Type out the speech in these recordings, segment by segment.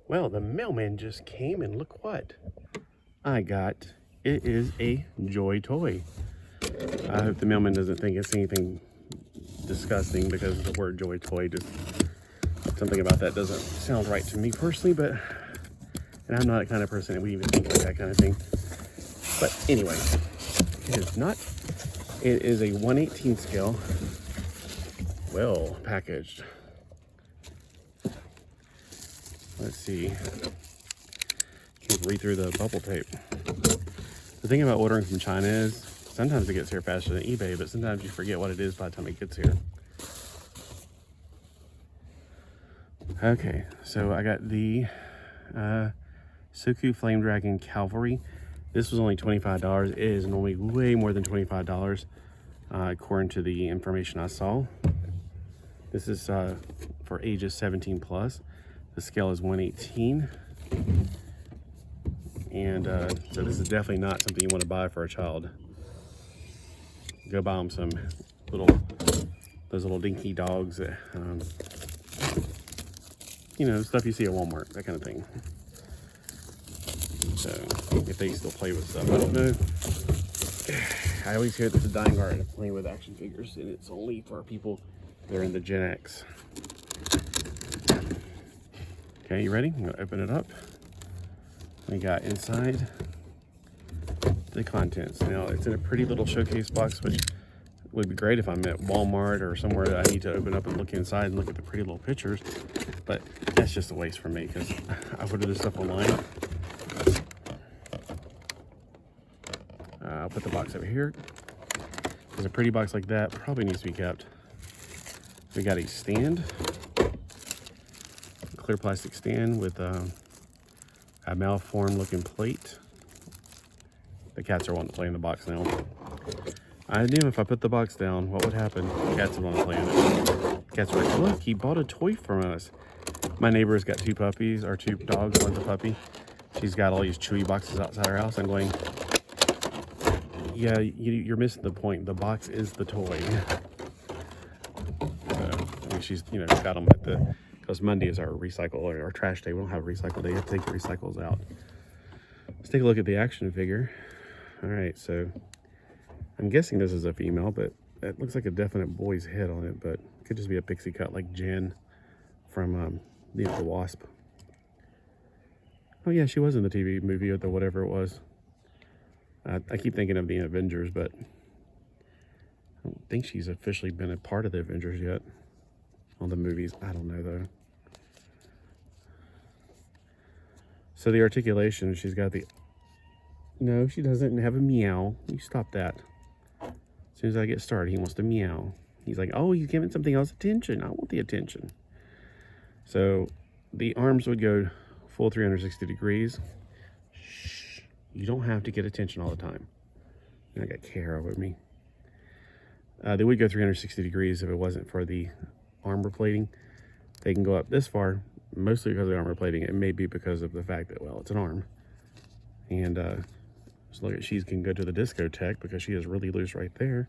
Well, the mailman just came and look what I got. It is a JOYTOY. I hope the mailman doesn't think it's anything disgusting because the word JOYTOY, just something about that doesn't sound right to me personally, and I'm not the kind of person that would even think like that kind of thing. But anyway, it is not. It is a 1/18 scale, well packaged. Let's see. Can't read through the bubble tape. The thing about ordering from China is sometimes it gets here faster than eBay, but sometimes you forget what it is by the time it gets here. Okay, so I got the Saluk Flame Dragon Cavalry. This was only $25. It is normally way more than $25, according to the information I saw. This is for ages 17 plus. The scale is 1/18. And so this is definitely not something you want to buy for a child. Go buy them some those little dinky dogs that, you know, stuff you see at Walmart, that kind of thing. So if they still play with stuff, I don't know. I always hear that the dying art of playing with action figures, and it's only for people that are in the Gen X. Okay, you ready? I'm gonna open it up. We got inside the contents. Now it's in a pretty little showcase box, which would be great if I'm at Walmart or somewhere that I need to open up and look inside and look at the pretty little pictures. But that's just a waste for me because I order this stuff online. I'll put the box over here because a pretty box like that probably needs to be kept. We got a stand, a clear plastic stand with a malformed looking plate. The cats are wanting to play in the box now. I knew if I put the box down, what would happen? The cats would want to play in it. Cats are like, look, he bought a toy from us. My neighbor's got two puppies, or two dogs, one's a puppy. She's got all these chewy boxes outside her house. I'm going, yeah, you're missing the point. The box is the toy. So, I mean, she's, you know, got them at the, because Monday is our recycle or our trash day. We don't have a recycle day. You have to take the recycles out. Let's take a look at the action figure. All right, so I'm guessing this is a female, but it looks like a definite boy's head on it, but it could just be a pixie cut like Jen from the Wasp. Oh yeah, she was in the TV movie or the whatever it was. I keep thinking of the Avengers, but I don't think she's officially been a part of the Avengers yet on the movies. I don't know though. So the articulation, she's got the, no, she doesn't have a meow. You stop that. As soon as I get started, he wants to meow. He's like, oh, he's giving something else attention. I want the attention. So the arms would go full 360 degrees. Shh. You don't have to get attention all the time. And I got Kara with me. They would go 360 degrees if it wasn't for the armor plating. They can go up this far, mostly because of the armor plating. It may be because of the fact that, well, it's an arm. And just look at, she can go to the discotheque because she is really loose right there.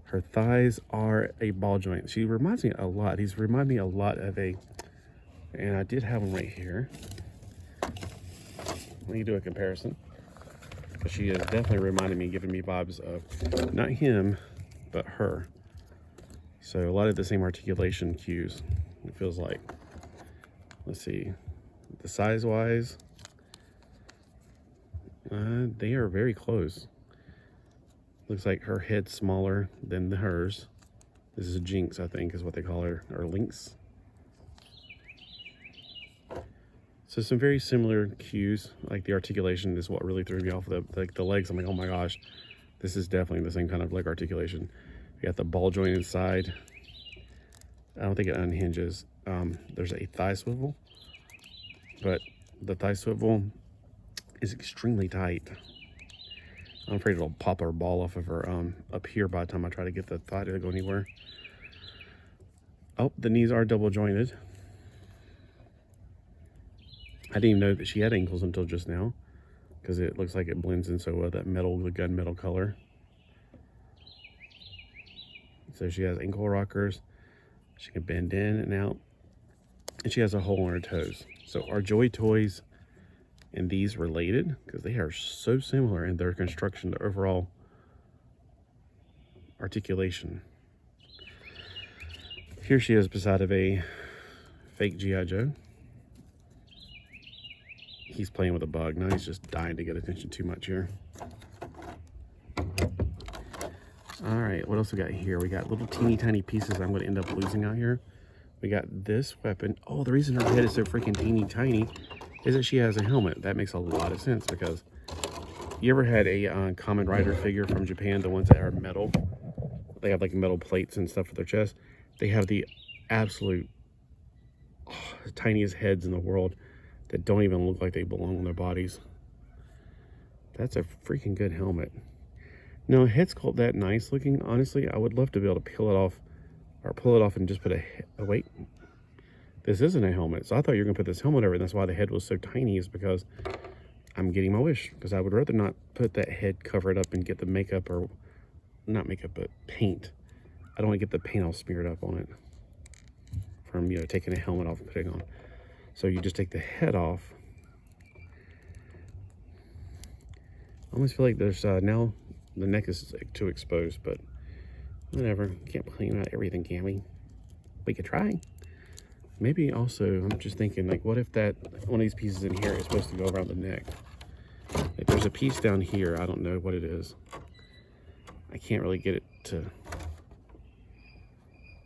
Her thighs are a ball joint. She reminds me a lot. These remind me a lot of a, and I did have them right here. Let me do a comparison. Because she is definitely reminding me, giving me vibes of not him, but her. So a lot of the same articulation cues, it feels like. Let's see, the size wise, they are very close. Looks like her head's smaller than hers. This is Jinx, I think, is what they call her, or Lynx. So some very similar cues, like the articulation is what really threw me off. The legs, I'm like, oh my gosh, this is definitely the same kind of leg articulation. You got the ball joint inside. I don't think it unhinges. There's a thigh swivel, but the thigh swivel is extremely tight. I'm afraid it'll pop her ball off of her up here by the time I try to get the thigh to go anywhere. Oh, the knees are double jointed. I didn't even know that she had ankles until just now, because it looks like it blends in so well, that metal, the gunmetal color. So she has ankle rockers. She can bend in and out. And she has a hole on her toes. So are JOYTOYs and these related? Because they are so similar in their construction, the overall articulation. Here she is beside of a fake G.I. Joe. He's playing with a bug. Now he's just dying to get attention too much here. All right, what else we got here? We got little teeny tiny pieces I'm going to end up losing out here. We got this weapon. Oh, the reason her head is so freaking teeny tiny is that she has a helmet. That makes a lot of sense, because you ever had a Kamen Rider figure from Japan, the ones that are metal? They have like metal plates and stuff for their chest. They have the absolute tiniest heads in the world that don't even look like they belong on their bodies. That's a freaking good helmet. Now, a head sculpt that nice looking, honestly, I would love to be able to peel it off or pull it off and just put a, oh wait, this isn't a helmet. So I thought you were gonna put this helmet over it. That's why the head was so tiny, is because I'm getting my wish, because I would rather not put that head covered up and get the makeup, or not makeup, but paint. I don't want to get the paint all smeared up on it from, you know, taking a helmet off and putting it on. So you just take the head off. I almost feel like there's now the neck is too exposed, but whatever. Can't clean out everything, can we? We could try. Maybe also, I'm just thinking, like, what if that one of these pieces in here is supposed to go around the neck? Like, there's a piece down here. I don't know what it is. I can't really get it to.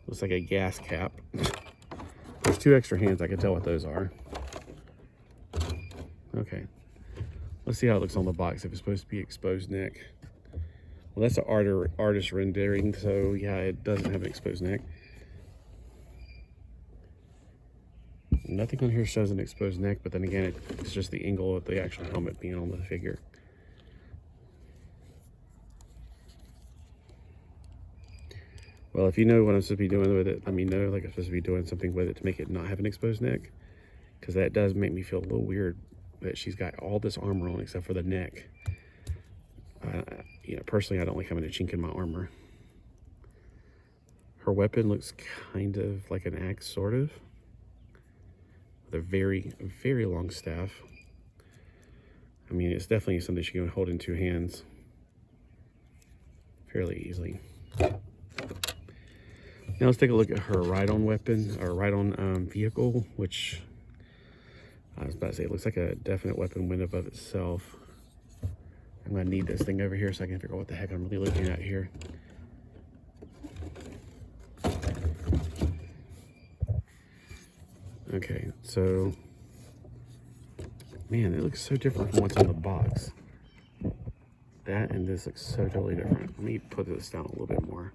Looks like a gas cap. There's two extra hands. I can tell what those are. Okay. Let's see how it looks on the box if it's supposed to be exposed neck. Well, that's an artist rendering, so yeah, it doesn't have an exposed neck. Nothing on here shows an exposed neck, but then again, it's just the angle of the actual helmet being on the figure. Well, if you know what I'm supposed to be doing with it, let me know. Like, I'm supposed to be doing something with it to make it not have an exposed neck, because that does make me feel a little weird that she's got all this armor on except for the neck. You know, personally, I don't like having a chink in my armor. Her weapon looks kind of like an axe, sort of, with a very, very long staff. I mean, it's definitely something she can hold in two hands fairly easily. Now let's take a look at her ride-on weapon, or ride-on vehicle, which I was about to say, it looks like a definite weapon win above itself. I'm gonna need this thing over here so I can figure out what the heck I'm really looking at here. Okay, so, man, it looks so different from what's on the box. That and this looks so totally different. Let me put this down a little bit more.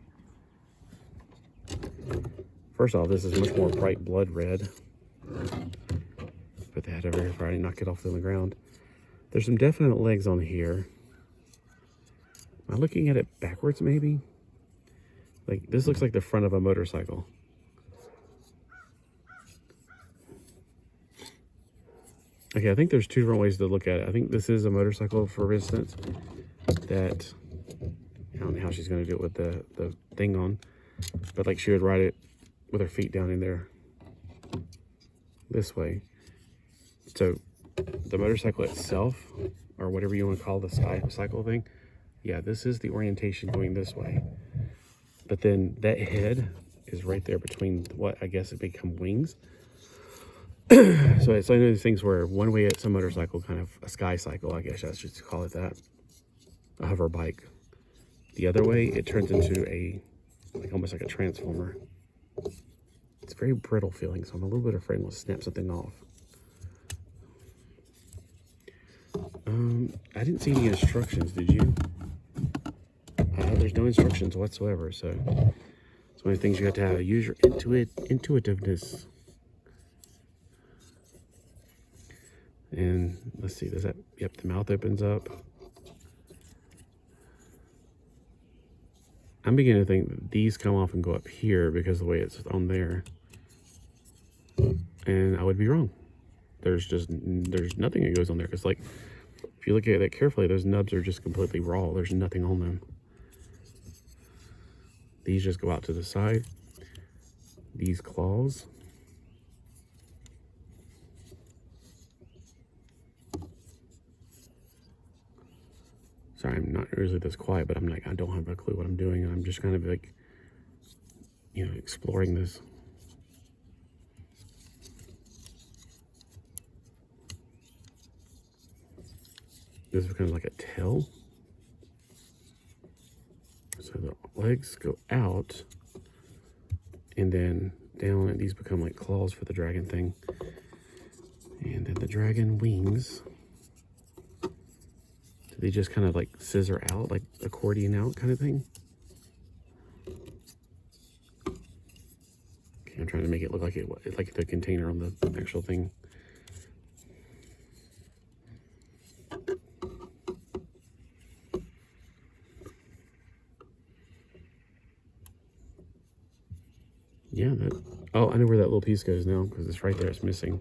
First off, this is much more bright blood red. Put that over here before I knock it off on the ground. There's some definite legs on here. Am I looking at it backwards, maybe? Like, this looks like the front of a motorcycle. Okay, I think there's two different ways to look at it. I think this is a motorcycle, for instance, that, I don't know how she's going to do it with the thing on, but like she would ride it with her feet down in there this way. So the motorcycle itself, or whatever you want to call the cycle thing, yeah, this is the orientation going this way. But then that head is right there between what I guess it become wings. So it's one of those things where one way it's a motorcycle, kind of a sky cycle, I guess I should call it that, a hover bike. The other way, it turns into a, like almost like a transformer. It's very brittle feeling, so I'm a little bit afraid I'm gonna snap something off. I didn't see any instructions, did you? There's no instructions whatsoever, so it's one of the things you have to have, use your intuitiveness. And let's see, does that, yep, the mouth opens up. I'm beginning to think that these come off and go up here because of the way it's on there. And I would be wrong. There's nothing that goes on there, because like, if you look at that carefully, those nubs are just completely raw. There's nothing on them. These just go out to the side. These claws Sorry, I'm not usually this quiet, but I'm like, I don't have a clue what I'm doing. I'm just kind of like, you know, exploring this. This is kind of like a tail. So the legs go out and then down, and these become like claws for the dragon thing. And then the dragon wings, they just kind of like scissor out, like accordion out kind of thing. Okay, I'm trying to make it look like like the container on the actual thing. Yeah, oh, I know where that little piece goes now, because it's right there, it's missing.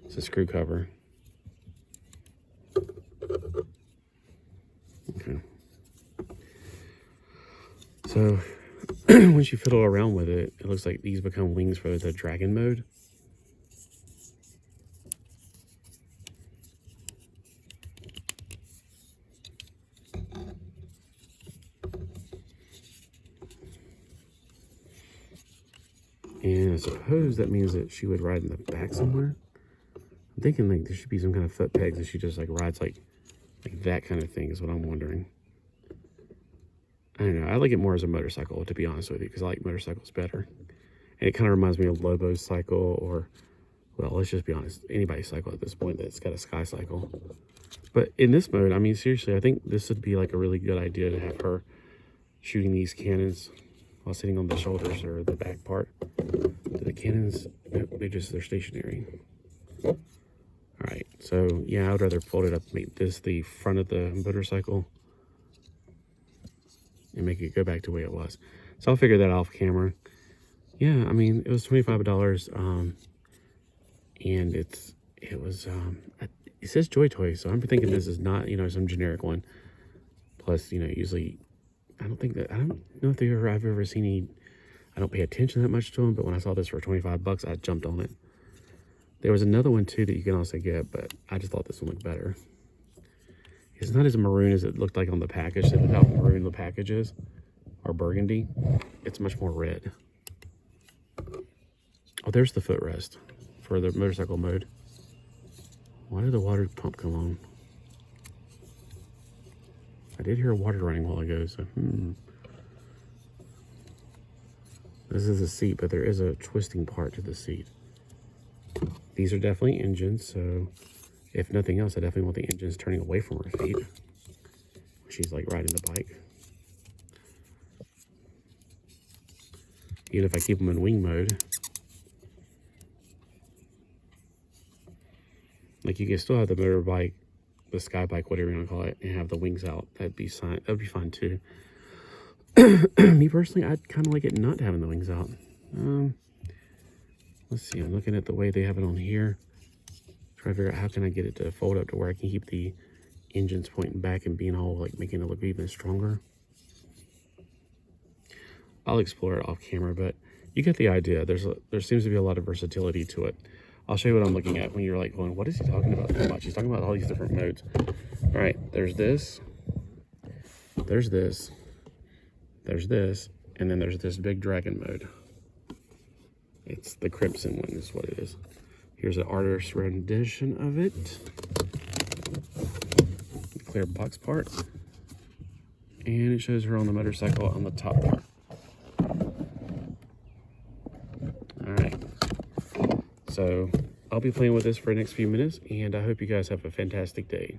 It's a screw cover. Okay. So, once you fiddle around with it, it looks like these become wings for the dragon mode. And I suppose that means that she would ride in the back somewhere. I'm thinking like there should be some kind of foot pegs and she just like rides like that kind of thing is what I'm wondering. I don't know. I like it more as a motorcycle, to be honest with you, because I like motorcycles better. And it kind of reminds me of Lobo's cycle, or, well, let's just be honest, anybody's cycle at this point that's got a sky cycle. But in this mode, I mean, seriously, I think this would be like a really good idea to have her shooting these cannons while sitting on the shoulders or the back part. The cannons, they're stationary. All right, so yeah, I would rather fold it up, make this the front of the motorcycle and make it go back to the way it was. So I'll figure that out off camera. Yeah, I mean, it was $25, and it says JOYTOY, so I'm thinking this is not, you know, some generic one. Plus, you know, usually, I don't know if I've ever seen any. I don't pay attention that much to them, but when I saw this for 25 bucks, I jumped on it. There was another one too that you can also get, but I just thought this one looked better. It's not as maroon as it looked like on the package. Look how maroon the package is, or burgundy. It's much more red. Oh, there's the footrest for the motorcycle mode. Why did the water pump come on? I did hear water running a while ago, so This is a seat, but there is a twisting part to the seat. These are definitely engines, so if nothing else, I definitely want the engines turning away from her feet. She's like riding the bike. Even if I keep them in wing mode. Like you can still have the motorbike, the sky bike, whatever you want to call it, and have the wings out. That'd be fine too. Me personally, I'd kind of like it not having the wings out. Let's see, I'm looking at the way they have it on here. Trying to figure out how can I get it to fold up to where I can keep the engines pointing back and being all like making it look even stronger. I'll explore it off camera, but you get the idea. There seems to be a lot of versatility to it. I'll show you what I'm looking at when you're like going, what is he talking about so much? He's talking about all these different modes. All right, there's this, there's this, there's this, and then there's this big dragon mode. It's the crimson one is what it is. Here's an artist's rendition of it. The clear box part. And it shows her on the motorcycle on the top part. All right. So I'll be playing with this for the next few minutes, and I hope you guys have a fantastic day.